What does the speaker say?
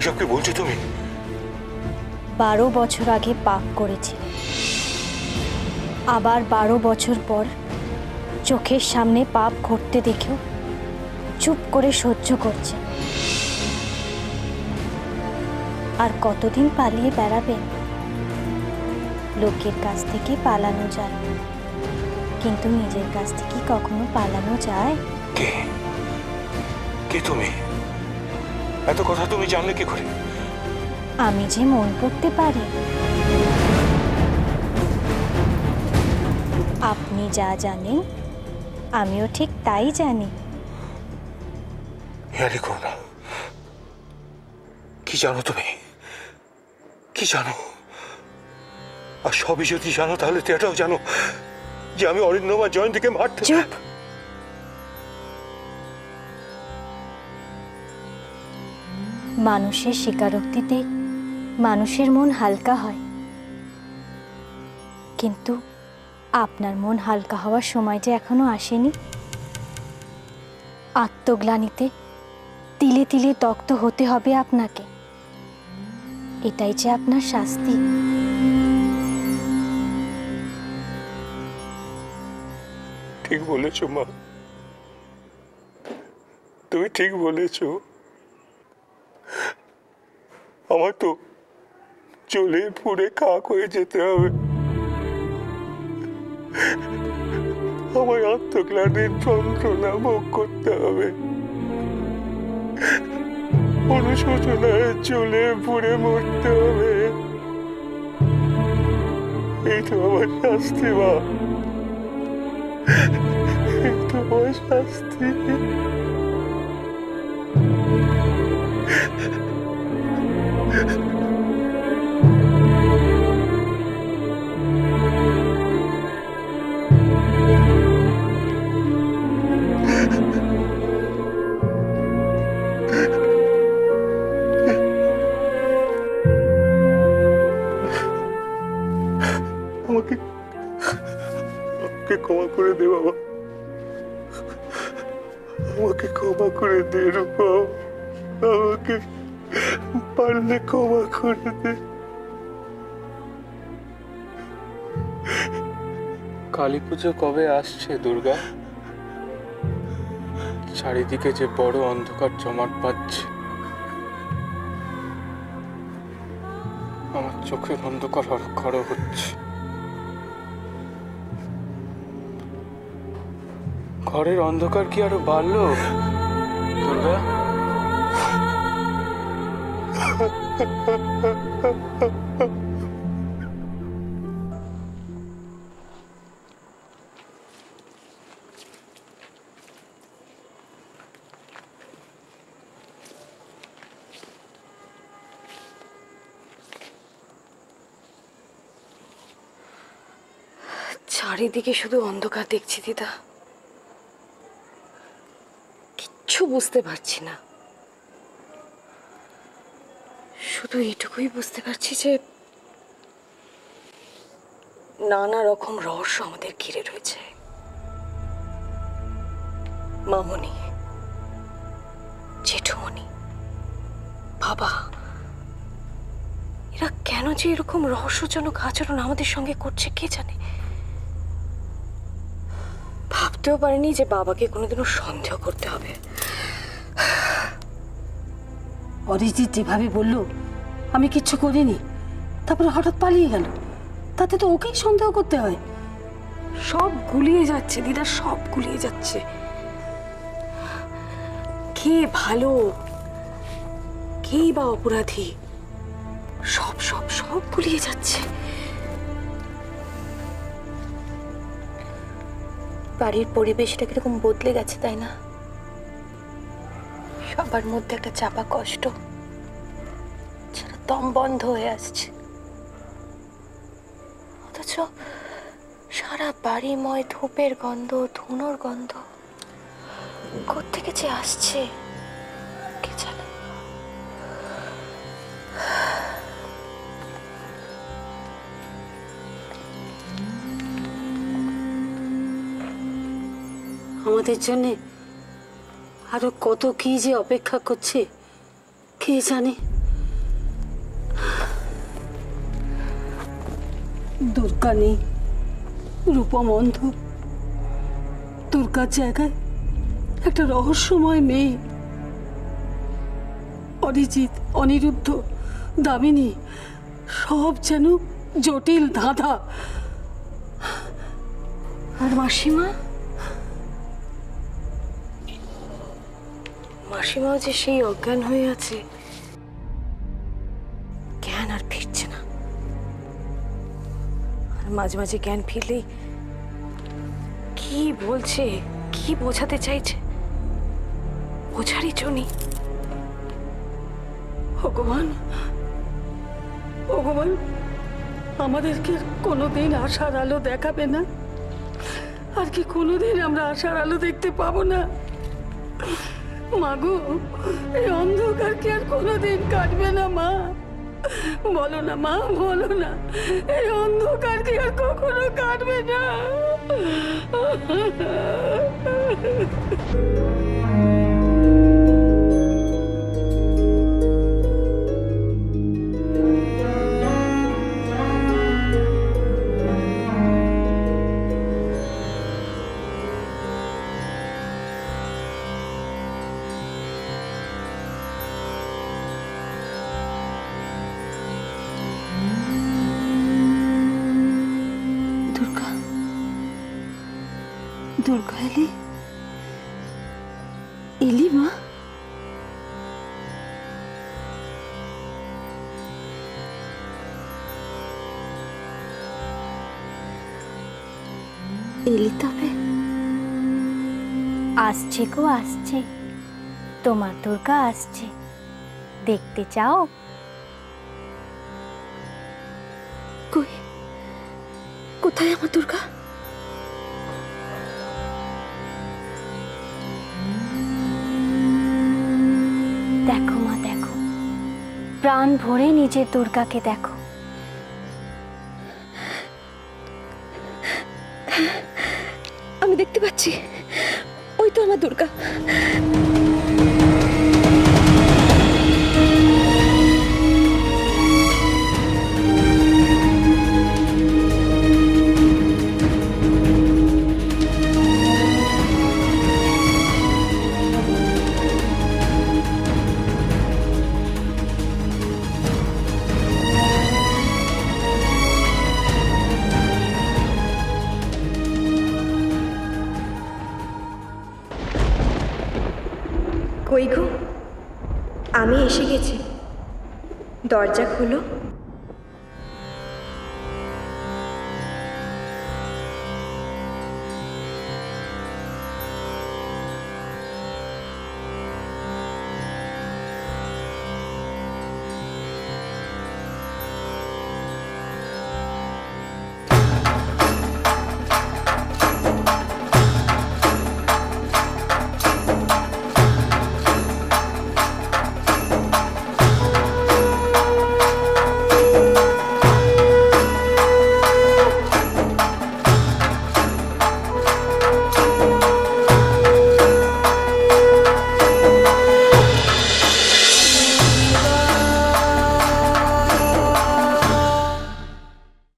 এসব কি বলছো তুমি? 12 বছর আগে পাপ করেছিলেন, আবার 12 বছর পর চোখের সামনে পাপ ঘটতে দেখেও চুপ করে সহ্য করছেন। আর কতদিন পালিয়ে বেড়াবেন? লোকের কাছ থেকে পালানো যায়, কিন্তু নিজের কাছ থেকে কখনো পালানো যায়? কে কে তুমি? এত কথা তুমি জানলে কি করে? আমি যে মন পড়তে পারি। আপনি যা জানেন আমিও ঠিক তাই জানি। হেয়ালি করো না। কি জানো তুমি? কি জানো? আর সবই যদি জানো তাহলে তো এটাও জানো যে আমি অরিন্দম আর জয়ন্তীকে মারতে। চুপ! মানুষের স্বীকারোক্তিতে মানুষের মন হালকা হয়, কিন্তু আপনার মন হালকা হওয়ার সময় যে এখনো আসেনি। আত্মগ্লানিতে তিলে তিলে দগ্ধ হতে হবে আপনাকে, এটাই যে আপনার শাস্তি। ঠিক বলেছো মা, তুমি ঠিক বলেছো। আমার তো চলে পুড়ে খাক হয়ে যেতে হবে। আমার আত্মগ্লানির যন্ত্রণা ভোগ করতে হবে, অনুশোচনায় চলে পুড়ে মরতে হবে। এই তো আমার শাস্তি মা, এই তো আমার শাস্তি। আমাকে আমাকে ক্ষমা করে দে বাবা, আমাকে ক্ষমা করে দে রূপা, আমাকে পারলে ক্ষমা করে দে। কালী পুজো কবে আসছে দুর্গা? চারিদিকে যে বড় অন্ধকার জমাট বাঁধছে, আমার চোখের অন্ধকার হরক্ষর হচ্ছে। ঘরের অন্ধকার কি আরো বাড়লো দুর্গা? চারিদিকে শুধু অন্ধকার দেখছি দিদা, কিচ্ছু বুঝতে পারছি না। শুধু এইটুকুই বুঝতে পারছি যে নানা রকম রহস্য আমাদের ঘিরে রয়েছে। মামনি, জেঠুমনি, বাবা, এরা কেন যে এরকম রহস্যজনক আচরণ আমাদের সঙ্গে করছে কে জানে। ভাবতেও পারিনি যে বাবাকে কোনোদিনও সন্দেহ করতে হবে। অরিজিৎ যেভাবে বললো আমি কিচ্ছু করিনি, তারপরে হঠাৎ পালিয়ে গেল, তাতে তো ওকেই সন্দেহ করতে হয়। সব গুলিয়ে যাচ্ছে দিদা, সব গুলিয়ে যাচ্ছে। কে ভালো, কেই বা অপরাধী, সব সব সব গুলিয়ে যাচ্ছে। বাড়ির পরিবেশটা কিরকম বদলে গেছে তাই না? সবার মধ্যে একটা চাপা কষ্ট, দম বন্ধ হয়ে আসছে। অথচ সারা বাড়িময় ধূপের গন্ধ, ধুনোর গন্ধ কোত্থেকে যে আসছে কে জানে। আমাদের জন্যে আরো কত কি যে অপেক্ষা করছে কে জানে। দুর্গা নেই, রূপম অন্ধ। দুর্গার জায়গায় একটা রহস্যময় মেয়ে। অরিজিৎ, অনিরুদ্ধ, দামিনী সব যেন জটিল ধাঁধা। আর মাসিমা, মাসিমাও যে সেই অজ্ঞান হয়ে আছে, জ্ঞান আর ফিরছে না। আর মাঝে মাঝে জ্ঞান ফিরলেই কি বলছে, কি বোঝাতে চাইছে বোঝারই জন্য। ভগবান, ভগবান আমাদেরকে কোনোদিন আশার আলো দেখাবে না? আর কি কোনোদিন আমরা আশার আলো দেখতে পাবো না? মাগো, এই অন্ধকার কি আর কোনোদিন কাটবে না মা? বলো না মা, বলো না, এই অন্ধকার কি আর কখনো কাটবে না? দুর্গা, দুর্গা এলি, এলি মা? এলি তবে? আসছে গো আসছে, তোমার দুর্গা আসছে, দেখতে চাও? কই, কোথায় আমার দুর্গা? দেখো মা, দেখো, প্রাণ ভরে নিজের দুর্গাকে দেখো। আমি দেখতে পাচ্ছি, ওই তো আমার দুর্গা। কই গো, আমি এসে গেছি, দরজা খোলো।